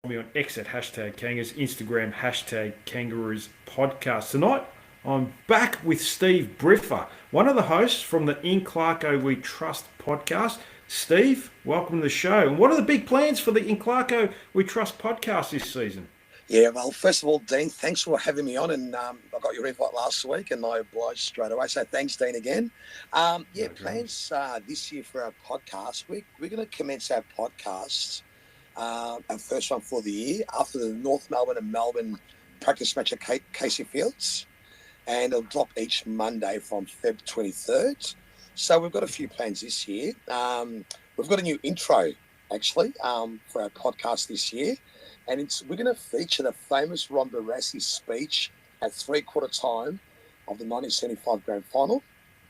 me on X at hashtag Kangas, Instagram hashtag Kangaroos Podcast. Tonight, I'm back with Steve Briffa, one of the hosts from the In Clarko We Trust podcast. Steve, welcome to the show. And what are the big plans for the In Clarko We Trust podcast this season? Yeah, well, first of all, Dean, thanks for having me on. And I got your invite last week and I obliged straight away. So thanks, Dean, again. No dramas. Plans this year for our podcast. We're going to commence our podcast, our first one for the year, after the North Melbourne and Melbourne practice match at Casey Fields. And it'll drop each Monday from Feb 23rd. So we've got a few plans this year. We've got a new intro, actually, for our podcast this year. And we're going to feature the famous Ron Barassi speech at three-quarter time of the 1975 Grand Final,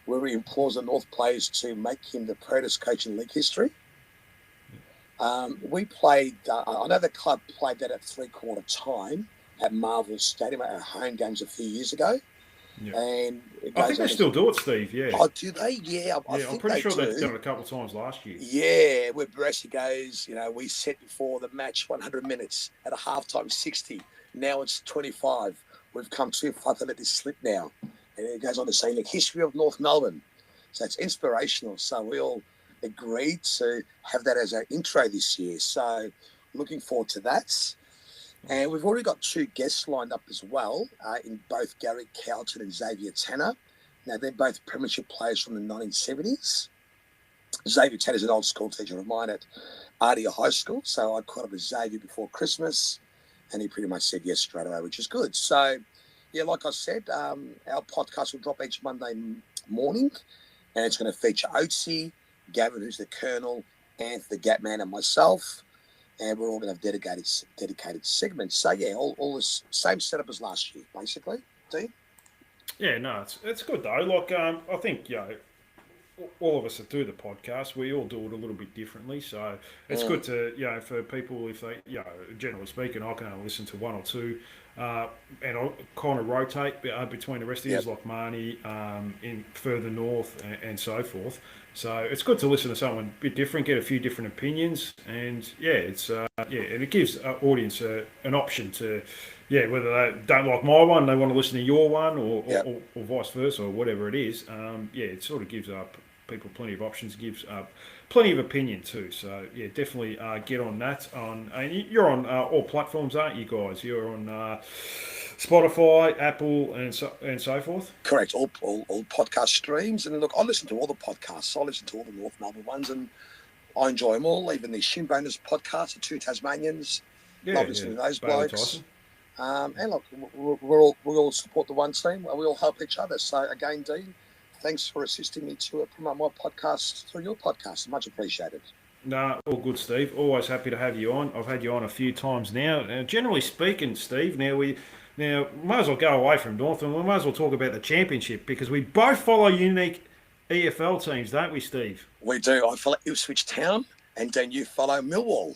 where he implores the North players to make him the proudest coach in league history. We played, I know the club played that at three-quarter time at Marvel Stadium at our home games a few years ago. Yeah. And I think they still do it, Steve, yeah. Oh, do they? Yeah, I think I'm pretty sure do. they've done it a couple of times last year. Yeah, where Barassi goes, we set before the match 100 minutes at a halftime 60. Now it's 25. We've come too far to let this slip now. And it goes on to say, the history of North Melbourne. So it's inspirational. So we all agreed to have that as our intro this year. So looking forward to that. And we've already got two guests lined up as well, in both Gary Carlton and Xavier Tanner. Now, they're both premiership players from the 1970s. Xavier Tanner's an old school teacher of mine at Ardia High School, so I caught up with Xavier before Christmas, and he pretty much said yes straight away, which is good. So, yeah, like I said, our podcast will drop each Monday morning, and it's going to feature Oatsy, Gavin, who's the Colonel, Anthony the Gatman, and myself. And we're all going to have dedicated segments. So, yeah, all the same setup as last year, basically. Dean? Yeah, no, it's good though. Like, I think, all of us that do the podcast, we all do it a little bit differently. So it's good to, for people, if they, generally speaking, I can only listen to one or two, and I'll kind of rotate between the rest of these, like Marnie, in further north and so forth. So it's good to listen to someone a bit different, get a few different opinions, and and it gives our audience an option to, whether they don't like my one, they want to listen to your one, or vice versa, or whatever it is. It sort of gives people plenty of options, gives plenty of opinion too. So definitely get on that. And you're on all platforms, aren't you guys? You're on Spotify, Apple, and so forth. Correct. All podcast streams. And look, I listen to all the podcasts. I listen to all the North Melbourne ones, and I enjoy them all. Even the Shin Bonus podcast, the two Tasmanians. Love listening to those blokes. And look, we all support the one team. We all help each other. So again, Dean, thanks for assisting me to promote my podcast through your podcast. Much appreciated. No, all good, Steve. Always happy to have you on. I've had you on a few times now. Generally speaking, Steve, now we might as well go away from North and we might as well talk about the championship because we both follow unique EFL teams, don't we, Steve? We do. I follow Ipswich Town, and then you follow Millwall.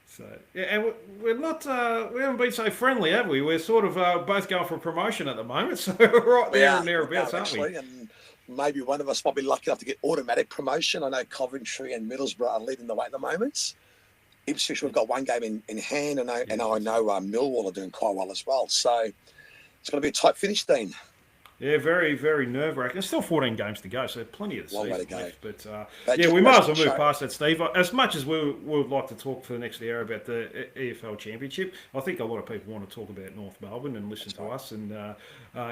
So and we're not we haven't been so friendly, have we? We're sort of both going for a promotion at the moment, so we're right there and thereabouts, aren't we? And maybe one of us might be lucky enough to get automatic promotion. I know Coventry and Middlesbrough are leading the way at the moment. Ipswich, we've got one game in hand, and I know Millwall are doing quite well as well. So it's going to be a tight finish, Dean. Yeah, very, very nerve-wracking. There's still 14 games to go, so plenty of the season left. But we might as well move past that, Steve. As much as we would like to talk for the next hour about the EFL Championship, I think a lot of people want to talk about North Melbourne and listen to us and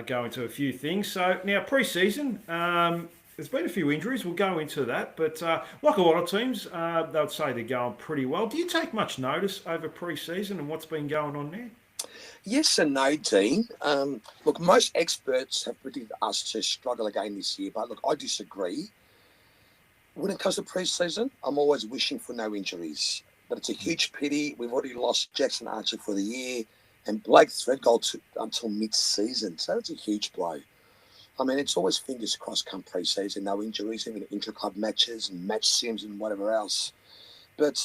go into a few things. So now, pre-season, there's been a few injuries. We'll go into that. But like a lot of teams, they'll say they're going pretty well. Do you take much notice over pre-season and what's been going on there? Yes and no, Dean. Look, most experts have predicted us to struggle again this year, but look, I disagree. When it comes to pre-season, I'm always wishing for no injuries. But it's a huge pity. We've already lost Jackson Archer for the year and Blake Threadgold until mid-season. So that's a huge blow. I mean, it's always fingers crossed come pre-season, no injuries, even intra-club matches and match sims and whatever else. But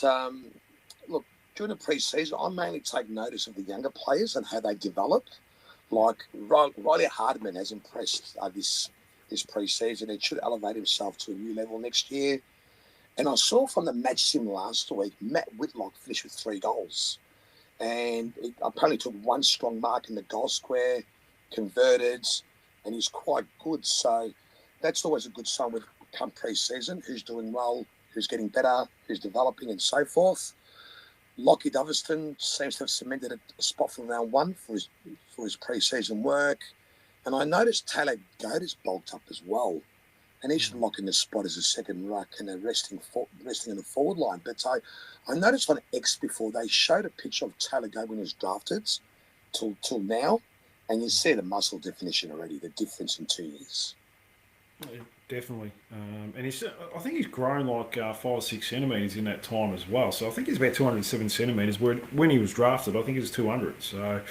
look, during the pre-season, I mainly take notice of the younger players and how they develop. Like Riley Hardman has impressed this pre-season. He should elevate himself to a new level next year. And I saw from the match sim last week, Matt Whitlock finished with 3 goals. and he apparently took one strong mark in the goal square, converted, and he's quite good. So that's always a good sign with come pre-season, who's doing well, who's getting better, who's developing, and so forth. Lockie Doverston seems to have cemented a spot for round one for his pre-season work. And I noticed Taylor Goater's bulked up as well. And he should lock in the spot as a second ruck and a resting in the forward line. But I noticed on X before they showed a picture of Taylor Goater when he was drafted till now. And you see the muscle definition already, the difference in 2 years. Definitely. And I think he's grown like 5 or 6 centimetres in that time as well. So I think he's about 207 centimetres. When he was drafted, I think he was 200. So,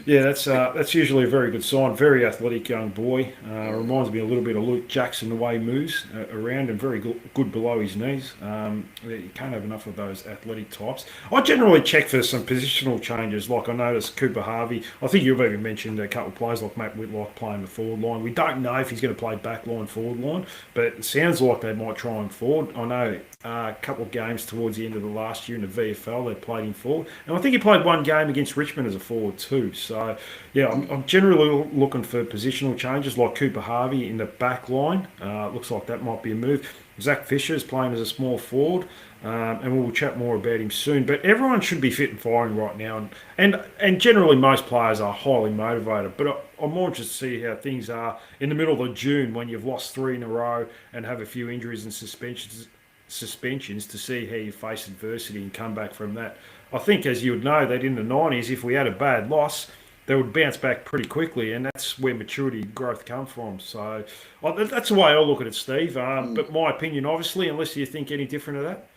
yeah, that's usually a very good sign. Very athletic young boy. Reminds me a little bit of Luke Jackson, the way he moves around, and very good below his knees. You can't have enough of those athletic types. I generally check for some positional changes. Like I noticed Cooper Harvey. I think you've even mentioned a couple of players like Matt Whitlock playing the forward line. We don't know if he's going to play back line, forward line, but it sounds like they might try him forward. I know a couple of games towards the end of the last year in the VFL, they played him forward. And I think he played one game against Richmond as a forward too. So, yeah, I'm generally looking for positional changes like Cooper Harvey in the back line. Looks like that might be a move. Zach Fisher's playing as a small forward. And we'll chat more about him soon. But everyone should be fit and firing right now. And generally most players are highly motivated. But I'm more interested to see how things are in the middle of June when you've lost 3 in a row and have a few injuries and suspensions to see how you face adversity and come back from that. I think, as you would know, that in the 90s, if we had a bad loss, they would bounce back pretty quickly, and that's where maturity and growth come from. So that's the way I look at it, Steve. But my opinion, obviously, unless you think any different of that.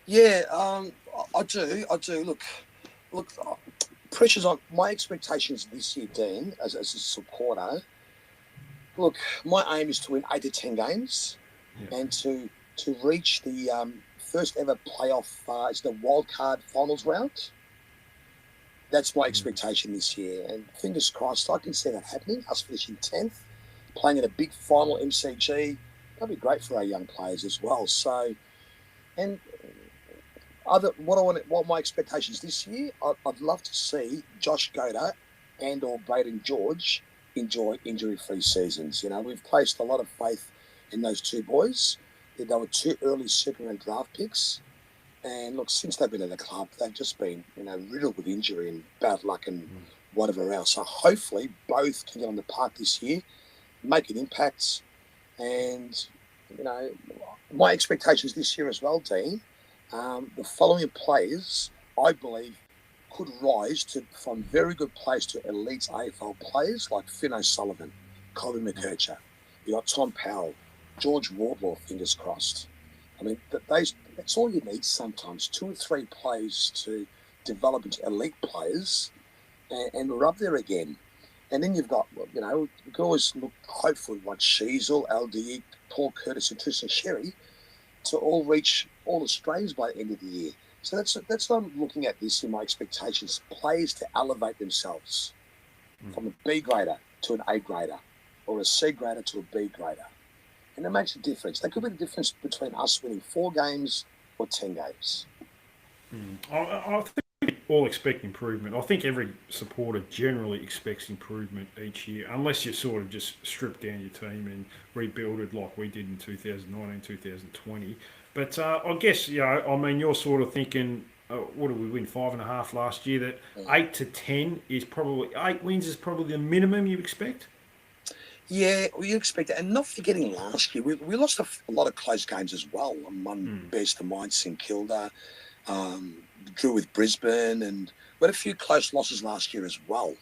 Yeah, I do. Look, pressure's on. My expectations this year, Dean, as a supporter. Look, my aim is to win 8 to 10 games, and to reach the first ever playoff. It's the wild card finals round. That's my expectation this year, and fingers crossed, I can see that happening. Us finishing 10th, playing in a big final MCG, that'd be great for our young players as well. So, and what my expectations this year, I'd love to see Josh Goater and/or Braden George enjoy injury-free seasons. You know, we've placed a lot of faith in those two boys. They were 2 early super round draft picks. And look, since they've been at the club, they've just been, riddled with injury and bad luck and whatever else. So hopefully both can get on the park this year, make an impact. And, my expectations this year as well, Dean, the following players, I believe, could rise from very good players to elite AFL players like Finn O'Sullivan, Colin McKercher. You got Tom Powell, George Wardlaw, fingers crossed. I mean, that's all you need sometimes, 2 or 3 players to develop into elite players, and we're up there again. And then you've got, we can always look hopefully like Sheasel, LDE, Paul Curtis and Tristan Sherry to all reach all Australians by the end of the year. So that's what I'm looking at this in my expectations, players to elevate themselves from a B grader to an A grader or a C grader to a B grader. And it makes a difference. That could be the difference between us winning 4 games or 10 games. I think we all expect improvement. I think every supporter generally expects improvement each year, unless you sort of just strip down your team and rebuild it like we did in 2019, 2020. But I guess, you're sort of thinking, what did we win, 5.5 last year? That 8 to 10 is probably, 8 wins is probably the minimum you expect? Yeah, you expect that. And not forgetting last year, we lost a lot of close games as well. One best of mine, St Kilda, drew with Brisbane, and we had a few close losses last year as well.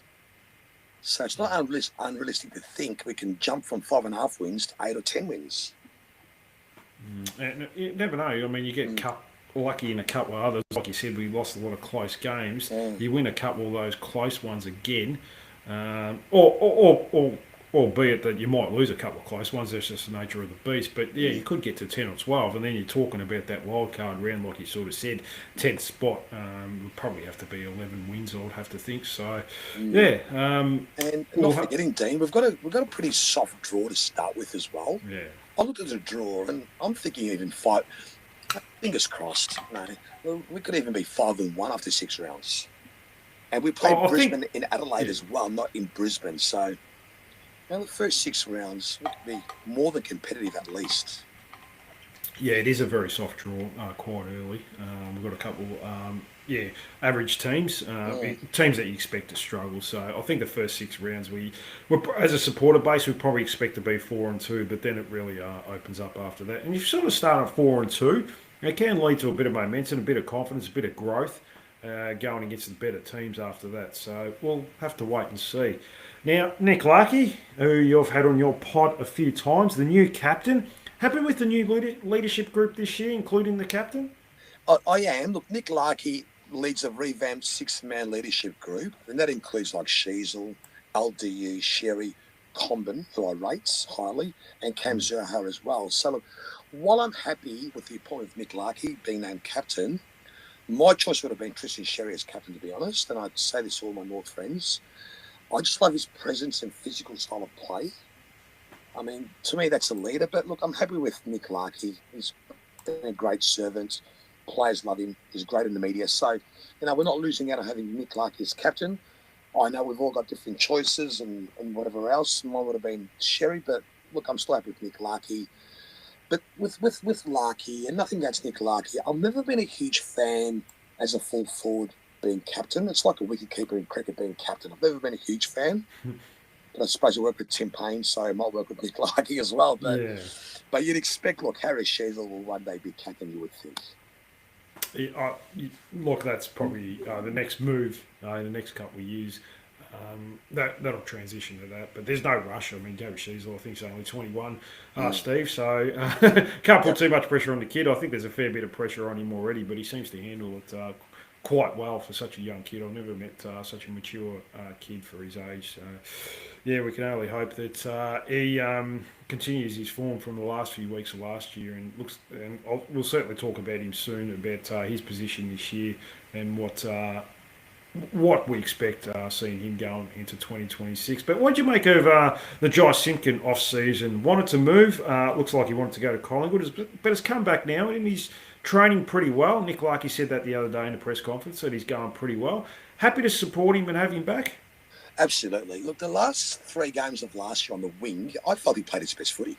So it's not unrealistic to think we can jump from 5.5 wins to 8 or 10 wins. And you never know. I mean, you get lucky in a couple of others. Like you said, we lost a lot of close games. You win a couple of those close ones again, albeit that you might lose a couple of close ones. That's just the nature of the beast. But yeah, you could get to 10 or 12, and then you're talking about that wild card round, like you sort of said, 10th spot would probably have to be 11 wins, I would have to think. So, yeah. And not forgetting, Dean, we've got a pretty soft draw to start with as well. Yeah. I looked at the draw, and I'm thinking even 5. Fingers crossed. We could even be 5-1 after 6 rounds. And we played I Brisbane think, in Adelaide yeah. as well, not in Brisbane. So, the first 6 rounds would be more than competitive at least. Yeah, it is a very soft draw quite early. We've got a couple, average teams, Mm. teams that you expect to struggle. So I think the first 6 rounds, as a supporter base, we probably expect to be 4-2, but then it really opens up after that. And if you sort of start at 4-2, it can lead to a bit of momentum, a bit of confidence, a bit of growth going against the better teams after that. So we'll have to wait and see. Now, Nick Larkey, who you've had on your pod a few times, the new captain. Happy with the new leadership group this year, including the captain? I am. Look, Nick Larkey leads a revamped 6-man leadership group, and that includes like Sheasel, LDU, Sherry, Comben, who I rate highly, and Cam Zurha as well. So, look, while I'm happy with the appointment of Nick Larkey being named captain, my choice would have been Tristan Sherry as captain, to be honest. And I'd say this to all my North friends. I just love his presence and physical style of play. I mean, to me, that's a leader. But look, I'm happy with Nick Larkey. He's been a great servant. Players love him. He's great in the media. So, we're not losing out on having Nick Larkey as captain. I know we've all got different choices and whatever else. Mine would have been Sherry, but look, I'm still happy with Nick Larkey. But with Larkey, and nothing against Nick Larkey, I've never been a huge fan as a full forward being captain. It's like a wicketkeeper in cricket being captain. I've never been a huge fan. But I suppose I work with Tim Payne, so I might work with Nick Larkey as well. But Yeah. but you'd expect, look, Harry Sheasel will one day be captain, you would think. Look, that's probably the next move in the next couple of years. That'll transition to that, but there's no rush. I mean, Gary Sheasel, I think, is only 21, Steve. So can't put too much pressure on the kid. I think there's a fair bit of pressure on him already, but he seems to handle it quite well for such a young kid. I've never met such a mature kid for his age. So yeah, we can only hope that he continues his form from the last few weeks of last year, and we'll certainly talk about him soon about his position this year and what we expect seeing him going into 2026. But what do you make of the Josh Simpkin off-season? Wanted to move. Looks like he wanted to go to Collingwood, but has come back now and he's training pretty well. Nick Larkey said that the other day in the press conference, that he's going pretty well. Happy to support him and have him back? Absolutely. Look, the last 3 games of last year on the wing, I felt he played his best footy.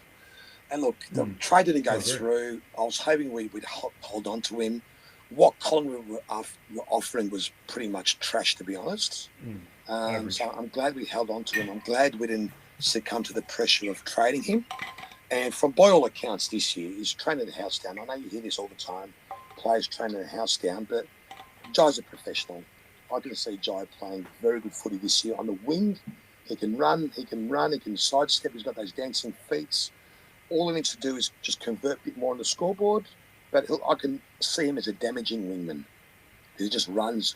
And look, the trade didn't go through. I was hoping we'd hold on to him. What Collingwood were offering was pretty much trash, to be honest. So I'm glad we held on to him. I'm glad we didn't succumb to the pressure of trading him. And from by all accounts this year, he's training the house down. I know you hear this all the time, players training the house down, but Jai's a professional. I can see Jai playing very good footy this year on the wing. He can run, he can sidestep, he's got those dancing feet. All he needs to do is just convert a bit more on the scoreboard. But I can see him as a damaging wingman. He just runs.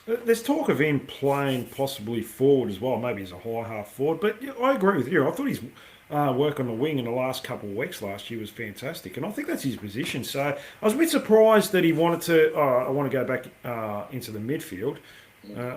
There's talk of him playing possibly forward as well, maybe as a high half forward. But I agree with you. I thought his work on the wing in the last couple of weeks last year was fantastic, and I think that's his position. So I was a bit surprised that he wanted to. I want to go back into the midfield.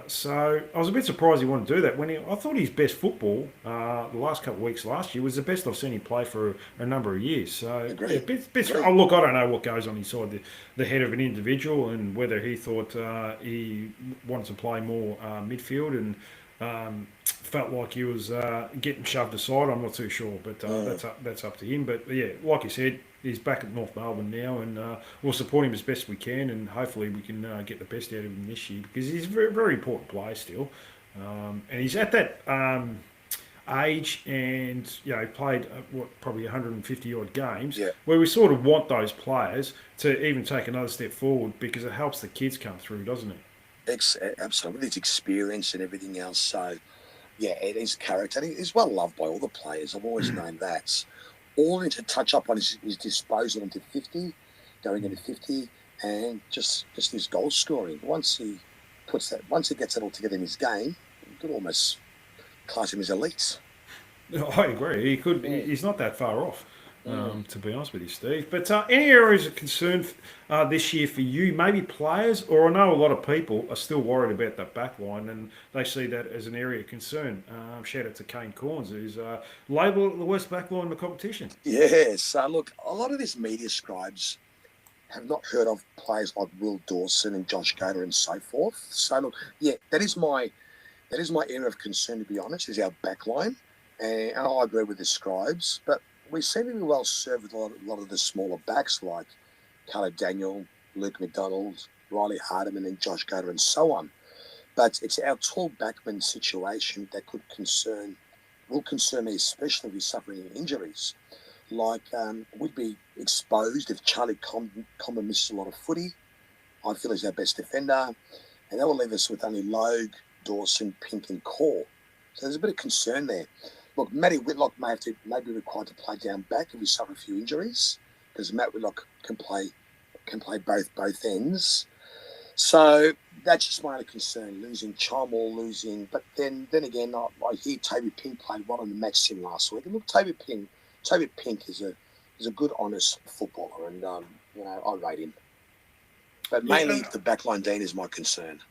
So I was a bit surprised he wanted to do that. I thought his best football the last couple of weeks last year was the best I've seen him play for a number of years. So look, I don't know what goes on inside the head of an individual and whether he thought he wanted to play more midfield and felt like he was getting shoved aside. I'm not too sure, but that's up to him. But yeah, like you said, he's back at North Melbourne now, and we'll support him as best we can, and hopefully we can get the best out of him this year because he's a very, very important player still, and he's at that age, and he played probably 150 odd games, where we sort of want those players to even take another step forward because it helps the kids come through, doesn't it? Absolutely, his experience and everything else. So yeah, it is character. He's well loved by all the players. I've always known that. All need to touch up on his disposal into 50, going into 50, and just his goal scoring. Once he gets it all together in his game, you could almost class him as elite. I agree. He's not that far off, to be honest with you, Steve. But any areas of concern this year for you? Maybe players, or I know a lot of people are still worried about that back line and they see that as an area of concern. Shout out to Kane Corns, who's labelled the worst back line in the competition. Yes. Look, a lot of these media scribes have not heard of players like Will Dawson and Josh Gator and so forth. So look, yeah, that is my area of concern, to be honest, is our back line. And I agree with the Scribes, but we seem to be well served with a lot of the smaller backs like Caleb Daniel, Luke McDonald, Riley Hardiman and Josh Gator and so on. But it's our tall backman situation that will concern me, especially if he's suffering injuries. Like, we'd be exposed if Charlie Comber misses a lot of footy. I feel he's our best defender. And that will leave us with only Logue, Dawson, Pink and Core. So there's a bit of concern there. Look, Matty Whitlock may be required to play down back if we suffer a few injuries, because Matt Whitlock can play both ends. So that's just my only concern, losing Chom. But then again, I hear Toby Pink played well in the match sim last week. And look, Toby Pink is a good, honest footballer, and I rate him. But mainly the backline, Dean, is my concern.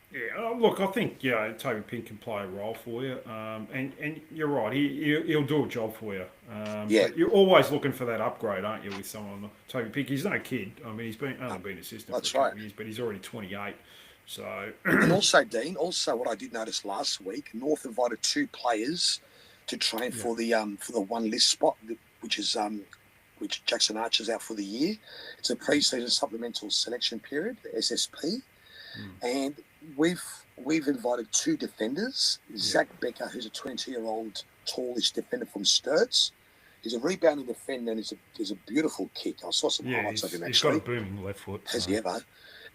Yeah, look, I think Toby Pink can play a role for you, and you're right. He'll do a job for you. But you're always looking for that upgrade, aren't you? With someone Toby Pink, he's no kid. I mean, he's only been assistant for a couple of years, but he's already 28. So, and also, Dean, what I did notice last week, North invited 2 players to train for the one list spot, which Jackson Archer's out for the year. It's a pre-season supplemental selection period, the SSP, and we've invited 2 defenders. Zach Becker, who's a 22-year-old tallish defender from Sturts. He's a rebounding defender, and he's a beautiful kick. I saw some highlights of him actually. He's got a booming left foot. Has he ever?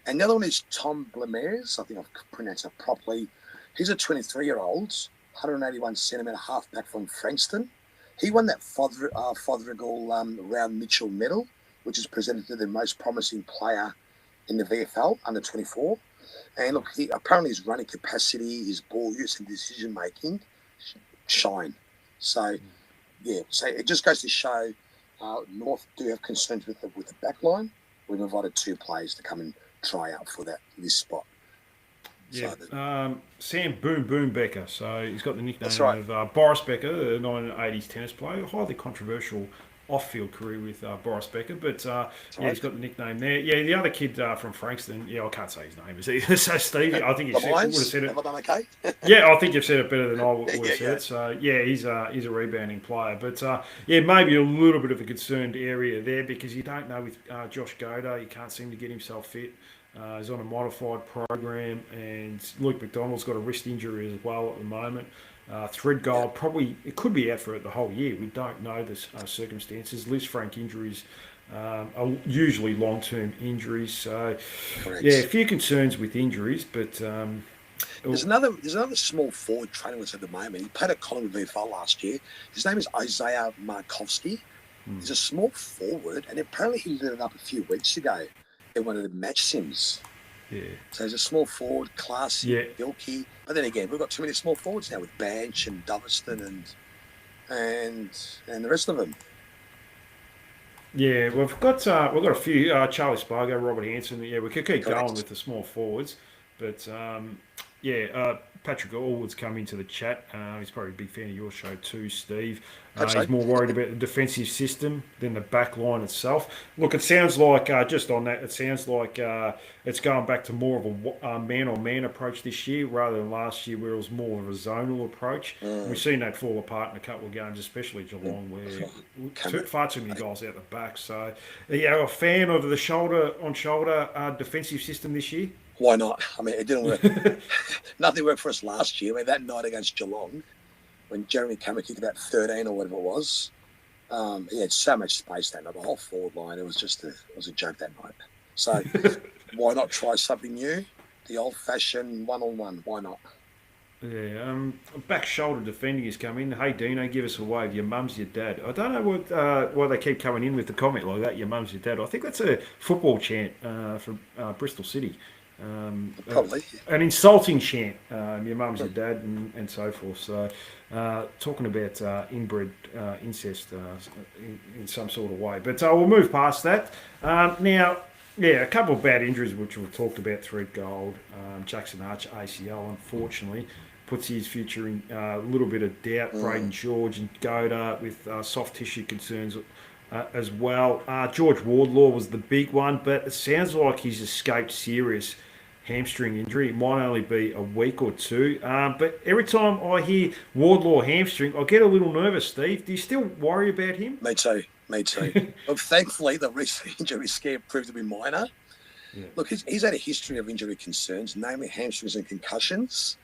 And the other one is Tom Blemares. I think I've pronounced that properly. He's a 23-year-old, 181 centimetre halfback from Frankston. He won that Fothergill Round Mitchell medal, which is presented to the most promising player in the VFL under 24. And look, apparently his running capacity, his ball use and decision making shine. So so it just goes to show North do have concerns with the back line. We've invited 2 players to come and try out for this spot. Yeah, Sam Boom Boom Becker. So he's got the nickname of Boris Becker, the 1980s tennis player. Highly controversial off-field career with Boris Becker, but he's got the nickname there. Yeah, the other kid from Frankston, I can't say his name. So Steve, I think you would have said it. Have I done okay? Yeah, I think you've said it better than I would have said it. So he's a rebounding player, but maybe a little bit of a concerned area there because you don't know with Josh Goda, he can't seem to get himself fit. He's on a modified program, and Luke McDonald's got a wrist injury as well at the moment. Threadgold probably it could be out for the whole year. We don't know the circumstances. Liz Frank injuries are usually long-term injuries. So a few concerns with injuries, but there's another small forward training with us at the moment. He played at Collingwood VFL last year. His name is Isaiah Markovsky. He's a small forward, and apparently he lit it up a few weeks ago in one of the match sims. Yeah. So he's a small forward, classy, Gilkey. But then again, we've got too many small forwards now with Banch and Doverston and the rest of them. Yeah, we've got a few. Charlie Spargo, Robert Hanson. Yeah, we could keep going with the small forwards, but Patrick Allwood's come into the chat. He's probably a big fan of your show too, Steve. He's more worried about the defensive system than the back line itself. Look, it sounds like, just on that, it's going back to more of a man-on-man approach this year rather than last year where it was more of a zonal approach. We've seen that fall apart in a couple of games, especially Geelong, where far too many guys out the back. So, are you a fan of the shoulder-on-shoulder defensive system this year? Why not? I mean, it didn't work. Nothing worked for us last year. I mean, that night against Geelong, when Jeremy Cameron kicked about 13 or whatever it was, he had so much space that night. The whole forward line, it was a joke that night. So why not try something new? The old-fashioned one-on-one. Why not? Yeah, back shoulder defending has come in. Hey Dino, give us a wave. Your mum's your dad. I don't know why they keep coming in with the comment like that. Your mum's your dad. I think that's a football chant from Bristol City. Probably an insulting chant. Your mum's your dad, and so forth. So, talking about inbred incest in some sort of way. But we'll move past that. Now, a couple of bad injuries which we've talked about. Threadgold, Jackson Archer ACL, unfortunately, puts his future in a little bit of doubt. Braden George and Goda with soft tissue concerns as well. George Wardlaw was the big one, but it sounds like he's escaped serious hamstring injury. It might only be a week or two. But every time I hear Wardlaw hamstring, I get a little nervous, Steve. Do you still worry about him? Me too. Look, thankfully, the recent injury scare proved to be minor. Yeah. Look, he's had a history of injury concerns, namely hamstrings and concussions.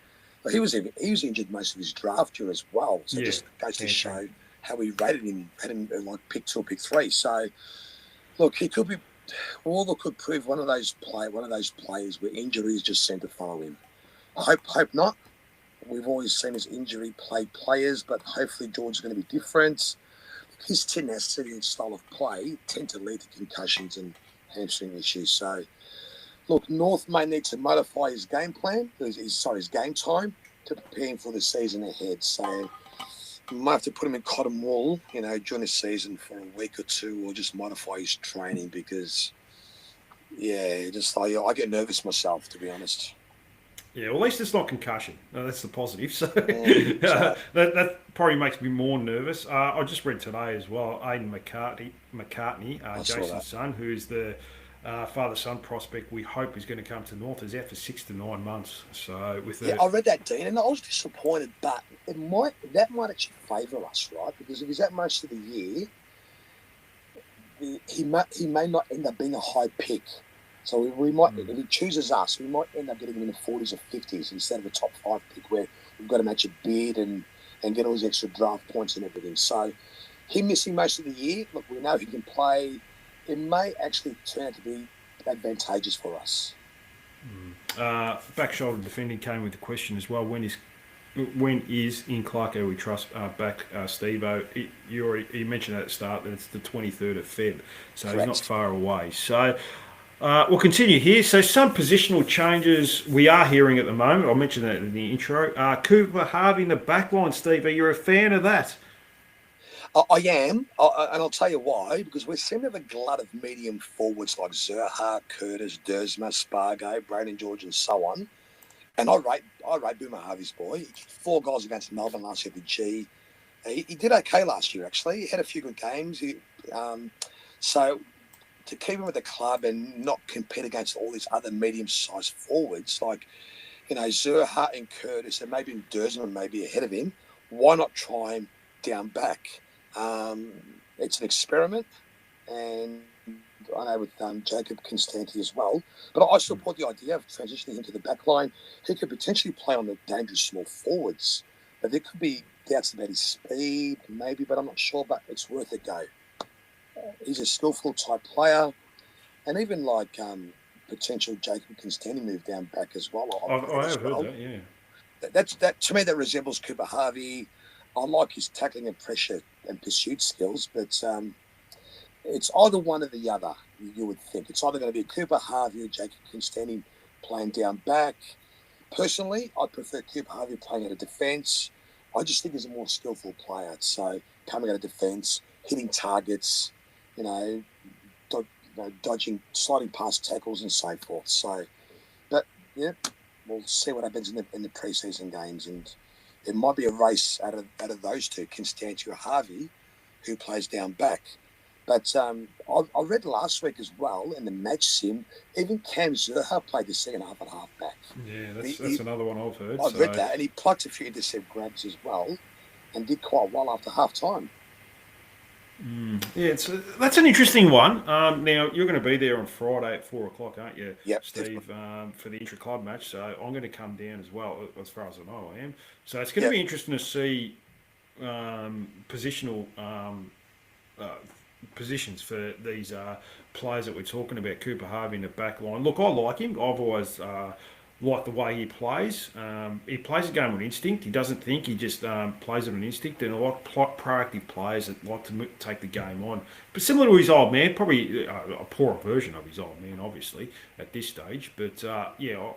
But he was injured most of his draft year as well. So it just goes to show how we rated him, had him like pick 2 or pick 3. So, look, he could be. Wardlaw could prove one of those players where injuries just seem to follow him. I hope not. We've always seen his injury players, but hopefully George is going to be different. His tenacity and style of play tend to lead to concussions and hamstring issues. So, look, North may need to modify his game plan, his game time, to prepare him for the season ahead. So, we might have to put him in cotton wool, during the season for a week or two, or just modify his training because, I get nervous myself, to be honest. Yeah, well, at least it's not concussion. No, that's the positive. So that probably makes me more nervous. I just read today as well, Aidan McCartney, Jason's son, who's the father-son prospect we hope is going to come to North, is out for 6 to 9 months. So I read that, Dean, and I was disappointed, but that might actually favour us, right? Because if he's out most of the year, he may not end up being a high pick. So we might, if he chooses us, we might end up getting him in the 40s or 50s instead of a top 5 pick where we've got to match a bid and get all his extra draft points and everything. So him missing most of the year, look, we know he can play. It may actually turn out to be advantageous for us. Back shoulder defending came with the question as well. When is in Clark we trust back, Steve-O? You mentioned at the start that it's the 23rd of Feb, so Correct. He's not far away. So we'll continue here. So some positional changes we are hearing at the moment. I mentioned that in the intro. Cooper Harvey in the back line, Steve. You're a fan of that? I am, and I'll tell you why. Because we seem to have a glut of medium forwards like Zurhaar, Curtis, Dersma, Spargo, Braden George, and so on. And I rate Boomer Harvey's boy. He kicked 4 goals against Melbourne last year at the G. He did okay last year, actually. He had a few good games. So to keep him with the club and not compete against all these other medium-sized forwards like, Zurhaar and Curtis and maybe Dersma may be ahead of him, why not try him down back? It's an experiment, and I know with Jacob Constanti as well. But I support the idea of transitioning him to the back line. He could potentially play on the dangerous small forwards, but there could be doubts about his speed, maybe, but I'm not sure. But it's worth a go. He's a skillful type player, and even like potential Jacob Constanti move down back as well. I have heard that, yeah. That to me that resembles Cooper Harvey. I like his tackling and pressure and pursuit skills, but it's either one or the other, you would think. It's either going to be Cooper Harvey or Jacob Constanti playing down back. Personally, I prefer Cooper Harvey playing out of defence. I just think he's a more skillful player. So coming out of defence, hitting targets, dodging, sliding past tackles and so forth. So, but yeah, we'll see what happens in the pre-season games, and it might be a race out of those two, Constanti or Harvey, who plays down back. But I read last week as well in the match sim, even Cam Zurhaar played the second half at half back. Yeah, that's another one I've heard. I've read that, and he plucked a few intercept grabs as well and did quite well after half time. Yeah, that's an interesting one. Now, you're going to be there on Friday at 4 o'clock, aren't you, yep, Steve, for the intra-club match? So I'm going to come down as well, as far as I know I am. So it's going to be interesting to see positions for these players that we're talking about. Cooper Harvey in the back line. Look, I like him. I've always liked the way he plays. He plays the game on instinct. He doesn't think. He just plays it on instinct. And I like proactive players that like to take the game on. But similar to his old man, probably a poorer version of his old man, obviously, at this stage. But, I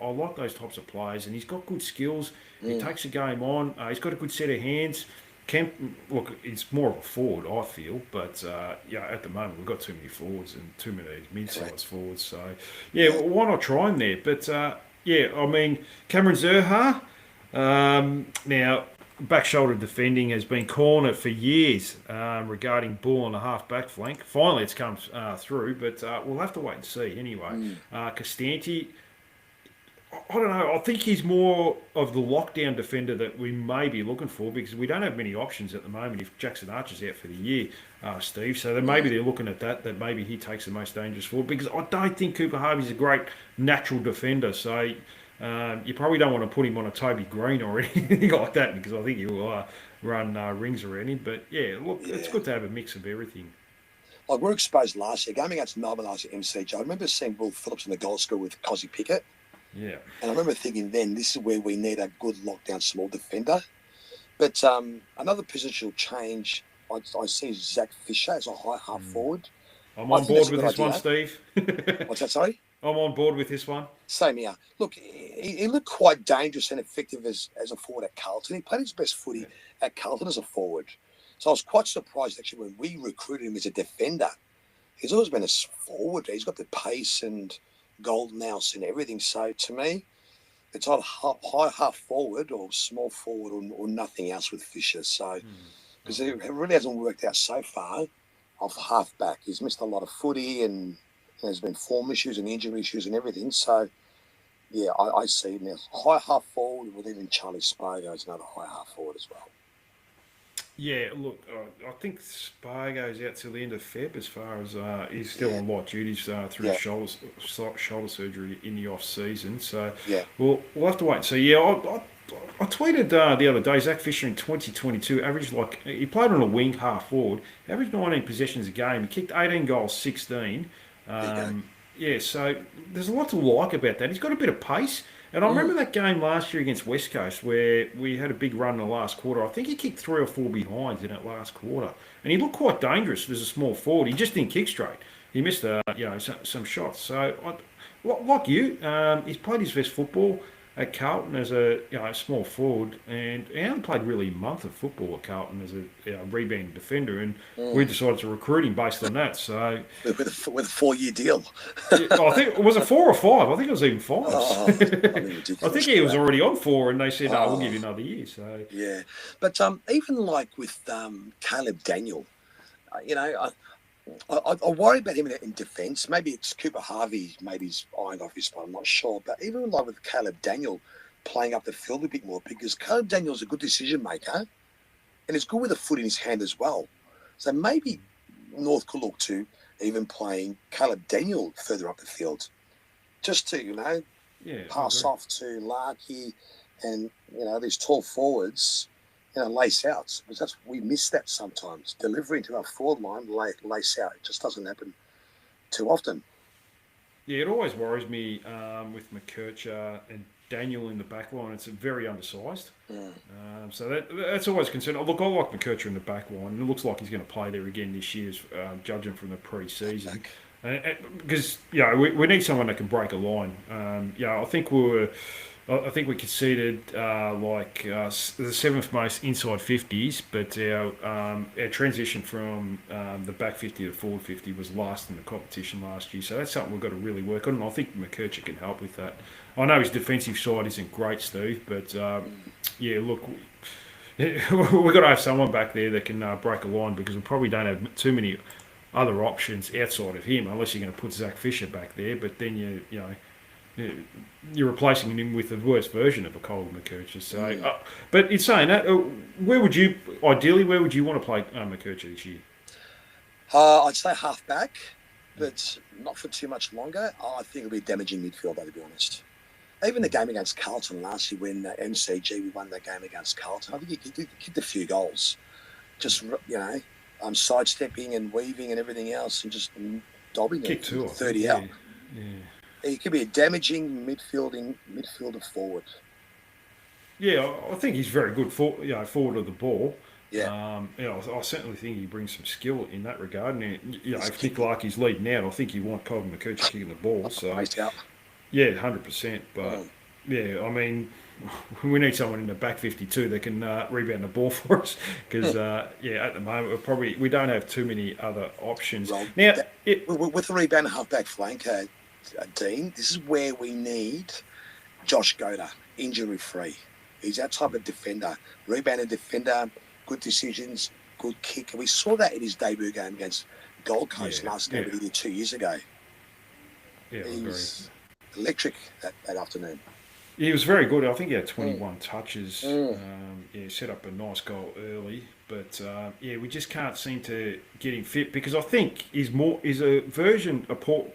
like those types of players. And he's got good skills. He takes the game on. He's got a good set of hands. Look, it's more of a forward, I feel, but at the moment we've got too many forwards and too many mid-sized forwards. So, why not try him there? But I mean, Cameron Zurhaar. Now, back shoulder defending has been calling it for years regarding Bull on the half back flank. Finally, it's come through, but we'll have to wait and see anyway. Costanti, I don't know. I think he's more of the lockdown defender that we may be looking for because we don't have many options at the moment if Jackson Archer's out for the year, Steve. So then maybe they're looking at that maybe he takes the most dangerous forward because I don't think Cooper Harvey's a great natural defender. So you probably don't want to put him on a Toby Green or anything like that because I think he will run rings around him. But yeah, look, it's good to have a mix of everything. Like we were exposed last year, going against Melbourne last year at MCG. I remember seeing Will Phillips in the goal score with Cozzy Pickett. Yeah. And I remember thinking then, this is where we need a good lockdown small defender. But another positional change I see Zach Fisher as a high half forward. I'm on board with this one, Steve. What's that, sorry? I'm on board with this one. Same here. Look, he looked quite dangerous and effective as a forward at Carlton. He played his best footy at Carlton as a forward. So I was quite surprised, actually, when we recruited him as a defender. He's always been a forward. He's got the pace and golden house and everything. So to me, it's either high half forward or small forward or nothing else with Fisher. So because it really hasn't worked out so far off half back. He's missed a lot of footy and there's been form issues and injury issues and everything. So yeah, I see now high half forward with even Charlie Spargo is another high half forward as well. Yeah, look, I think Spargo's out till the end of Feb as far as he's still on light duties through shoulder surgery in the off season. So we'll have to wait and see. Yeah, I tweeted the other day, Zach Fisher in 2022 averaged he played on a wing half forward, averaged 19 possessions a game, he kicked 18 goals, 16. Yeah, so there's a lot to like about that. He's got a bit of pace. And I remember that game last year against West Coast where we had a big run in the last quarter. I think he kicked 3 or 4 behinds in that last quarter. And he looked quite dangerous as a small forward. He just didn't kick straight. He missed some shots. So, like you, he's played his best football at Carlton as a small forward, and he only played really a month of football at Carlton as a rebounding defender, and we decided to recruit him based on that. So with a 4-year deal, I think was it 4 or 5? I think it was even 5. I think he was already on 4, and they said, "No, we'll give you another year." So yeah, but even like with Caleb Daniel, I worry about him in defence. Maybe it's Cooper Harvey, maybe he's eyeing off his spot, I'm not sure. But even like with Caleb Daniel playing up the field a bit more, because Caleb Daniel's a good decision maker and he's good with a foot in his hand as well. So maybe North could look to even playing Caleb Daniel further up the field just to, pass off to Larkey and, these tall forwards. Lace out, because we miss that sometimes. Delivering to our forward line, lace out. It just doesn't happen too often. Yeah, it always worries me with McKercher and Daniel in the back line. It's very undersized. So that's always a concern. Look, I like McKercher in the back line. It looks like he's going to play there again this year, judging from the pre-season. Because, we need someone that can break a line. I think we conceded the 7th most inside 50s, but our transition from the back 50 to the forward 50 was last in the competition last year. So that's something we've got to really work on, and I think McKercher can help with that. I know his defensive side isn't great, Steve, but look, we've got to have someone back there that can break a line because we probably don't have too many other options outside of him, unless you're going to put Zach Fisher back there. But then you're replacing him with the worst version of a Colin McKercher. So, but in saying that, where would you want to play McKercher this year? I'd say half back, but not for too much longer. I think it'll be damaging midfielder, to be honest. Even the game against Carlton last year, when MCG we won that game against Carlton, I think he kicked a few goals, just sidestepping and weaving and everything else, and just dobbing it 30 out. Yeah. He could be a damaging midfielder forward. Yeah, I think he's very good forward of the ball. Yeah. I certainly think he brings some skill in that regard. And if Nick Larkey's leading out, I think you want Colin McKercher kicking the ball. So yeah, 100%. But I mean, we need someone in the back 52 that can rebound the ball for us because at the moment we don't have too many other options. Well, now with the rebound half-back flank, Dean, this is where we need Josh Goda, injury-free. He's that type of defender, rebounding defender, good decisions, good kick. And we saw that in his debut game against Gold Coast last game 2 years ago. Yeah, He I was electric that afternoon. He was very good. I think he had 21 touches. Set up a nice goal early, but we just can't seem to get him fit because I think he's a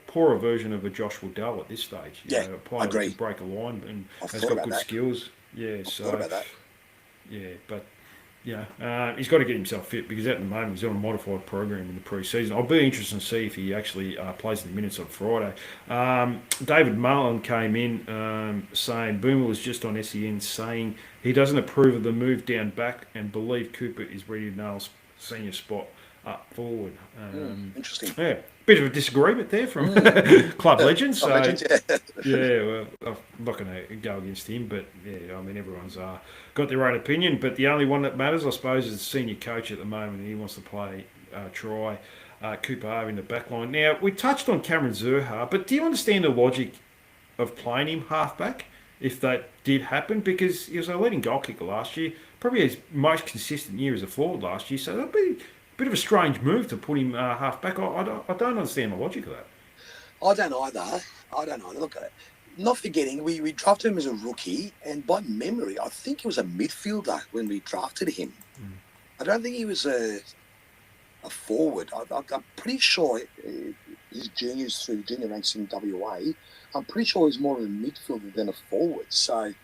poorer version of a Josh Waddell at this stage. A player that can break a line and has got good skills. Yeah, thought about that. Yeah, but he's got to get himself fit because at the moment he's on a modified program in the pre-season. I'll be interested to see if he actually plays the minutes on Friday. David Mullen came in saying Boomer was just on SEN saying he doesn't approve of the move down back and believe Cooper is ready to nail senior spot up forward. Interesting. Yeah, bit of a disagreement there from club legends. So, legends, well, I'm not going to go against him, but everyone's got their own opinion. But the only one that matters, I suppose, is the senior coach at the moment. He wants to play Cooper in the back line. Now, we touched on Cameron Zurhaar, but do you understand the logic of playing him halfback if that did happen? Because he was a leading goal kicker last year, probably his most consistent year as a forward last year, so that'd be bit of a strange move to put him half-back. I don't understand the logic of that. I don't either. Look, not forgetting, we drafted him as a rookie, and by memory, I think he was a midfielder when we drafted him. I don't think he was a forward. I'm pretty sure his juniors through the junior ranks in WA, I'm pretty sure he's more of a midfielder than a forward. So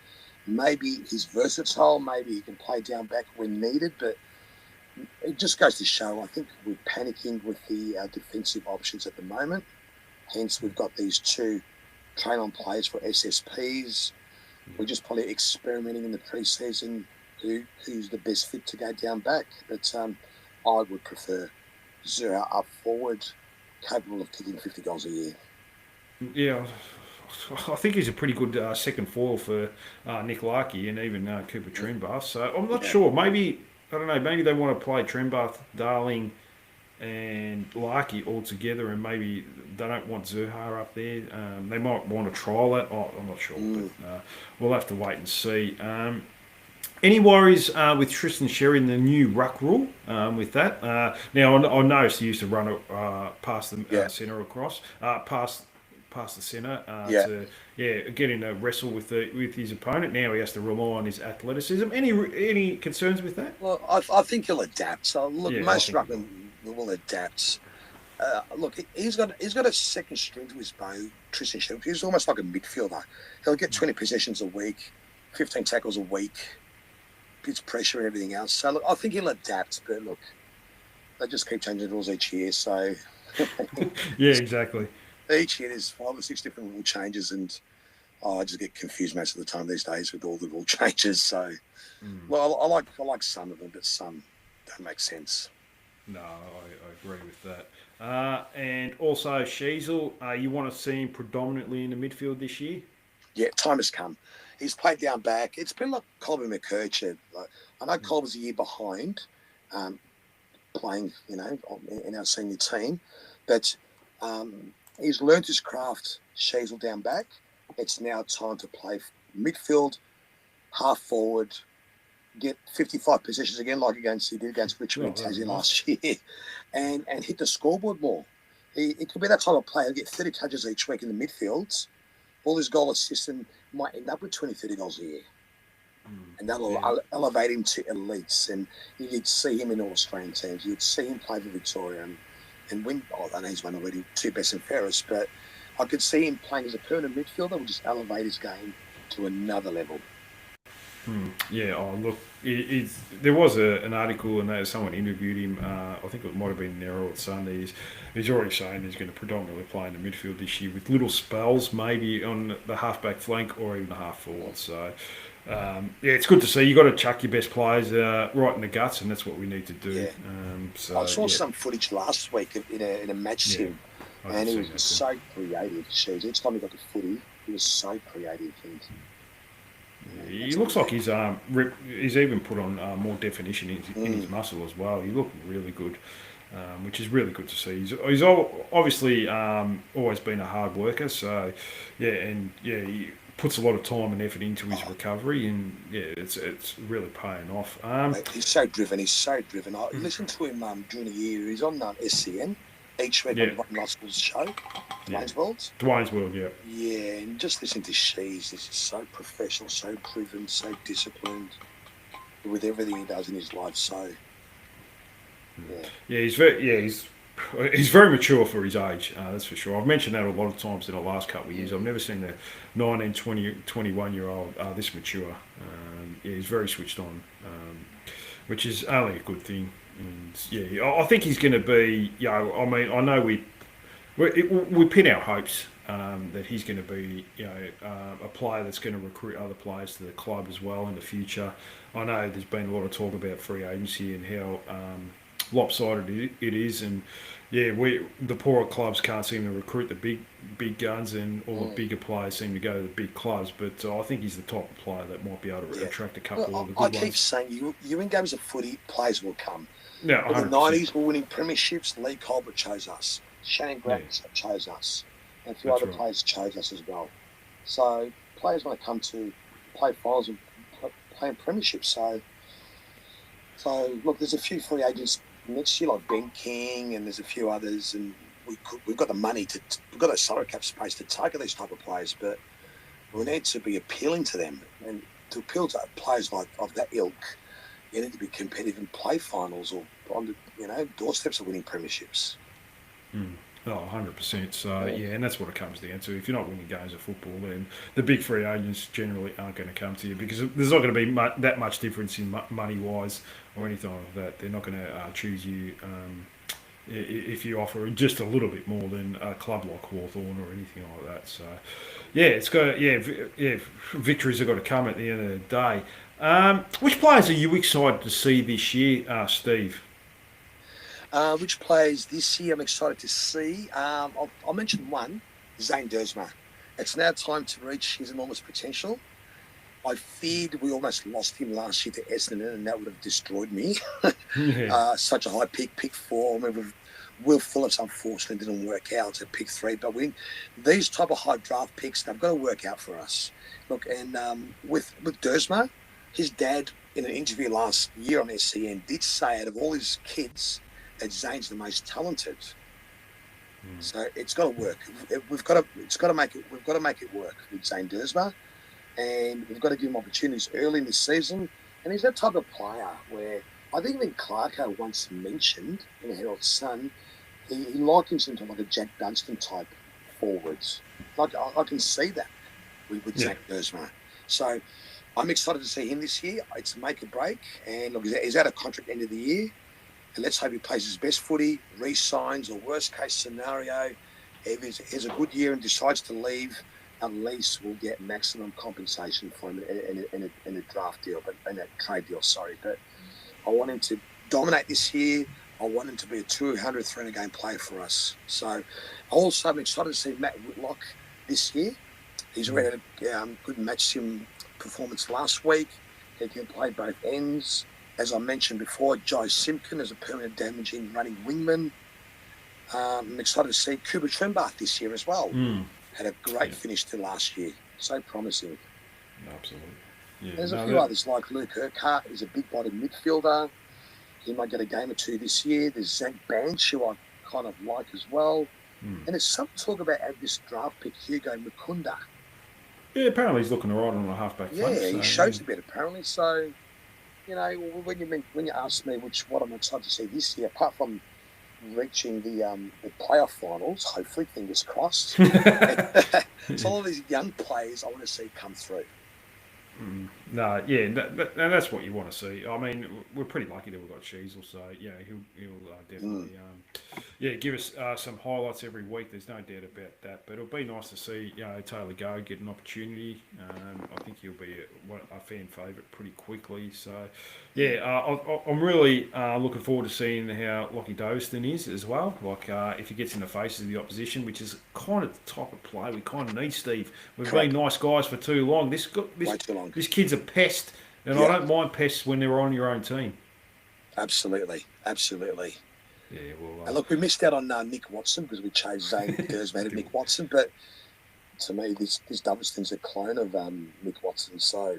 maybe he's versatile, maybe he can play down back when needed, but it just goes to show, I think we're panicking with the defensive options at the moment. Hence, we've got these two train-on players for SSPs. We're just probably experimenting in the pre-season who's the best fit to go down back. But I would prefer Zura up forward, capable of kicking 50 goals a year. Yeah, I think he's a pretty good second foil for Nick Larkey and even Cooper Trenbath. So I'm not sure. Maybe... I don't know, maybe they want to play Trenbath, Darling and Larkey all together and maybe they don't want Zurhaar up there. They might want to trial that. I'm not sure, but we'll have to wait and see. Any worries with Tristan Sherry and the new ruck rule with that? Now, I noticed he used to run it past the centre across, past the centre to get in a wrestle with his opponent. Now he has to rely on his athleticism. Any concerns with that? Well, I think he'll adapt. So look, most ruckmen will adapt. Look, he's got a second string to his bow. Tristan Sherry, he's almost like a midfielder. He'll get 20 possessions a week, 15 tackles a week, puts pressure and everything else. So look, I think he'll adapt. But look, they just keep changing the rules each year. So yeah, exactly. Each year there's 5 or 6 different rule changes, and I just get confused most of the time these days with all the rule changes. So, well, I like some of them, but some don't make sense. No, I agree with that. And also, Sheasel, you want to see him predominantly in the midfield this year? Yeah, time has come. He's played down back. It's been like Colby McKercher. I know Colby's a year behind playing, in our senior team, but he's learned his craft, Sheasel down back. It's now time to play midfield, half forward, get 55 possessions again, like he did against Richmond and Tassie last year, and hit the scoreboard more. He could be that type of player, get 30 touches each week in the midfields. All his goal assists might end up with 20, 30 goals a year. And that'll elevate him to elites. And you'd see him in all Australian teams. You'd see him play for Victoria and win. I know he's won already 2 best and fairest, but I could see him playing as a permanent midfielder, would just elevate his game to another level. Yeah, look, there was an article and someone interviewed him, I think it might have been Herald Sunday. He's already saying he's going to predominantly play in the midfield this year with little spells maybe on the half-back flank or even the half-forward. So, it's good to see. You've got to chuck your best players right in the guts, and that's what we need to do. Yeah. I saw some footage last week in a match sim, and he was so creative. Each time he got the footy, he was so creative. He looks like he's even put on more definition in his muscle as well. He looked really good, which is really good to see. He's obviously always been a hard worker. So, puts a lot of time and effort into his recovery, and it's really paying off. He's so driven. He's so driven. I listened to him during the year. He's on SCN each week on Rob Russell's show, Dwayne's World. Dwayne's World, yeah. Yeah, and just listening to Shees, this is so professional, so driven, so disciplined with everything he does in his life. So, he's very mature for his age, that's for sure. I've mentioned that a lot of times in the last couple of years. I've never seen a 19, 20, 21-year-old this mature. He's very switched on, which is only a good thing. And I think he's going to be. I mean, I know we pin our hopes that he's going to be, a player that's going to recruit other players to the club as well in the future. I know there's been a lot of talk about free agency and how lopsided it is, and the poorer clubs can't seem to recruit the big guns, and all the bigger players seem to go to the big clubs. But I think he's the type of player that might be able to attract a couple of the good ones. I keep saying, you in games of footy, players will come. Yeah, in the 90s, we're winning premierships. Lee Colbert chose us. Shannon Grant chose us. And a few other players chose us as well. So players want to come to play finals and play in premierships. So look, there's a few free agents next year, like Ben King, and there's a few others, and we've got the money we've got a salary cap space to target these type of players, but we need to be appealing to them, and to appeal to players of that ilk, you need to be competitive and play finals or on the doorsteps of winning premierships. Oh, 100%. So, and that's what it comes down to. If you're not winning games of football, then the big free agents generally aren't going to come to you, because there's not going to be that much difference in money-wise or anything like that. They're not going to choose you if you offer just a little bit more than a club like Hawthorn or anything like that. So, it's got victories have got to come at the end of the day. Which players are you excited to see this year, Steve? Which players this year I'm excited to see? I'll mention one, Zane Dersma. It's now time to reach his enormous potential. I feared we almost lost him last year to Essendon, and that would have destroyed me. Such a high pick 4. I mean, Will Phillips unfortunately didn't work out at pick 3, but these type of high draft picks, they've got to work out for us. Look, and with Dersma, his dad in an interview last year on SCN did say out of all his kids, that Zane's the most talented. So it's got to work. We've got to make it work with Zane Dersma, and we've got to give him opportunities early in the season. And he's that type of player where I think even Clarko once mentioned in the Herald Sun, he likens him to like a Jack Dunstan type forwards. Like I can see that with Zane Dersma. So I'm excited to see him this year. It's a make or break, and look, he's out of contract end of the year. And let's hope he plays his best footy, re-signs, or worst-case scenario, if he has a good year and decides to leave, at least we'll get maximum compensation for him in a draft deal, in a trade deal, sorry. But I want him to dominate this year. I want him to be a 200, 300-game player for us. So also I'm excited to see Matt Whitlock this year. He's already had a good match sim performance last week. He can play both ends. As I mentioned before, Jai Simpkin is a permanent damaging running wingman. I'm excited to see Cooper Trembath this year as well. Had a great finish to last year. So promising. Absolutely. There's a few others like Luke Urquhart. He's a big-bodied midfielder. He might get a game or two this year. There's Zach Banch, who I kind of like as well. And there's some talk about this draft pick, Hugo Mukunda. Yeah, apparently he's looking all right on a halfback front. Yeah, he shows a bit apparently. So, when you ask me what I'm excited to see this year, apart from reaching the playoff finals, hopefully, fingers crossed, it's all of these young players I want to see come through. And that's what you want to see. I mean, we're pretty lucky that we've got Sheasel, so he'll definitely give us some highlights every week. There's no doubt about that. But it'll be nice to see Taylor Go get an opportunity. I think he'll be a fan favourite pretty quickly. So I'm really looking forward to seeing how Lockie Doveston is as well. Like if he gets in the faces of the opposition, which is kind of the type of play we kind of need, Steve. We've been nice guys for too long. Way too long. This kid's a pest, and I don't mind pests when they're on your own team. Absolutely. Yeah, well. And look, we missed out on Nick Watson because we chose Zane Dersma and Nick Watson, but to me, this Dummerston's a clone of Mick Watson. So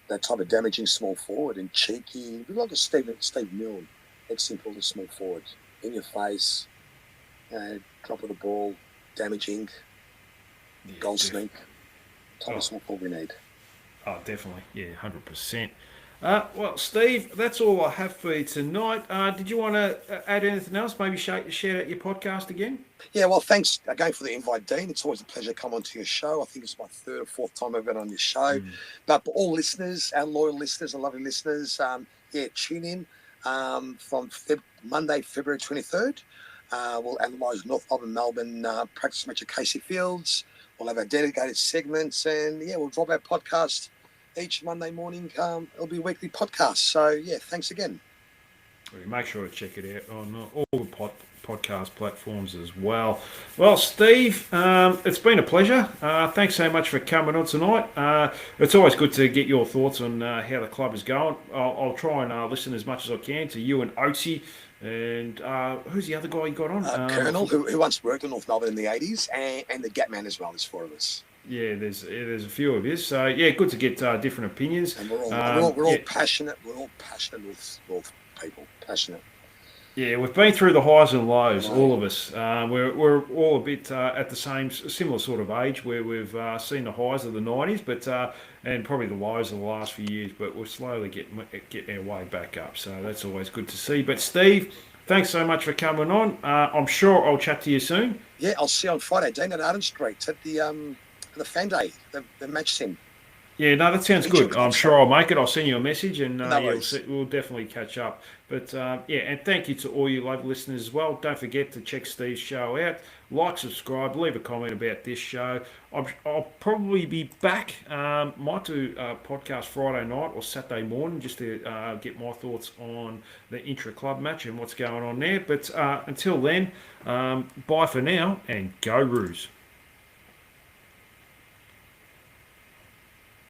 that type of damaging small forward and cheeky, like a Steve Milne, ex-simple to small forward, in your face, drop of the ball, damaging, goal sneak. Type of small forward we need. Oh, definitely. Yeah, 100%. Well, Steve, that's all I have for you tonight. Did you want to add anything else? Maybe share out your podcast again? Yeah, well, thanks again for the invite, Dean. It's always a pleasure to come onto your show. I think it's my third or fourth time I've been on your show. But for all listeners, our loyal listeners and lovely listeners, tune in from Monday, February 23rd. We'll analyse North Melbourne practice match at Casey Fields. We'll have our dedicated segments, and we'll drop our podcast each Monday morning. It'll be a weekly podcast. So, thanks again. Make sure to check it out on all the podcast platforms as well. Well, Steve, it's been a pleasure. Thanks so much for coming on tonight. It's always good to get your thoughts on how the club is going. I'll try and listen as much as I can to you and Oatsy. And who's the other guy you got on? Colonel, who once worked in North Melbourne in the 80s, and the Gap Man as well. There's four of us. Yeah, there's a few of you. So, good to get different opinions. And we're all passionate. We're all passionate North people. Passionate. Yeah, we've been through the highs and lows, all of us. We're all a bit at the similar sort of age where we've seen the highs of the 90s, but and probably the lows of the last few years, but we're slowly getting our way back up. So that's always good to see. But Steve, thanks so much for coming on. I'm sure I'll chat to you soon. Yeah, I'll see you on Friday, Dean, at Arden Street at the fan day, the match sim. Yeah, no, that sounds good. I'm sure I'll make it. I'll send you a message, and we'll definitely catch up. But and thank you to all you lovely listeners as well. Don't forget to check Steve's show out. Like, subscribe, leave a comment about this show. I'll probably be back. Might do a podcast Friday night or Saturday morning just to get my thoughts on the intra-club match and what's going on there. But until then, bye for now and go Roos.